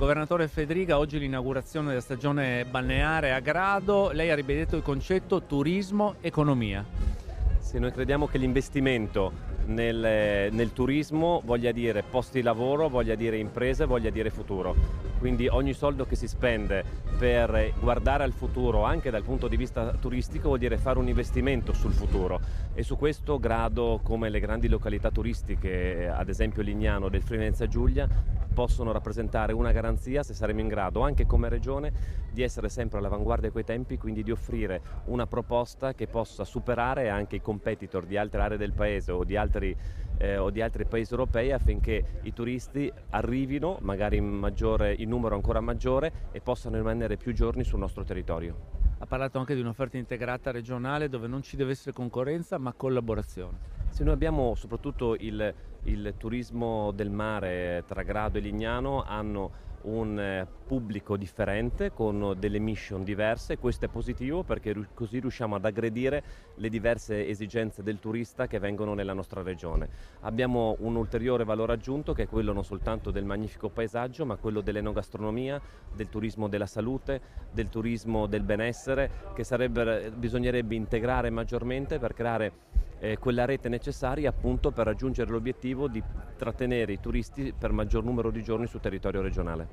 Governatore Fedriga, oggi l'inaugurazione della stagione balneare a Grado. Lei ha ribadito il concetto turismo-economia. Sì, noi crediamo che l'investimento nel turismo voglia dire posti di lavoro, voglia dire imprese, voglia dire futuro. Quindi ogni soldo che si spende per guardare al futuro anche dal punto di vista turistico vuol dire fare un investimento sul futuro, e su questo Grado, come le grandi località turistiche, ad esempio Lignano del Friuli Venezia Giulia, possono rappresentare una garanzia, se saremo in grado anche come regione di essere sempre all'avanguardia coi tempi, quindi di offrire una proposta che possa superare anche i competitor di altre aree del paese o di altri paesi europei, affinché i turisti arrivino magari in numero ancora maggiore e possano rimanere più giorni sul nostro territorio. Ha parlato anche di un'offerta integrata regionale dove non ci deve essere concorrenza ma collaborazione. Sì, noi abbiamo soprattutto il turismo del mare tra Grado e Lignano hanno un pubblico differente con delle mission diverse, e questo è positivo perché così riusciamo ad aggredire le diverse esigenze del turista che vengono nella nostra regione. Abbiamo un ulteriore valore aggiunto, che è quello non soltanto del magnifico paesaggio, ma quello dell'enogastronomia, del turismo della salute, del turismo del benessere, che bisognerebbe integrare maggiormente per creare quella rete necessaria appunto per raggiungere l'obiettivo di trattenere i turisti per maggior numero di giorni sul territorio regionale.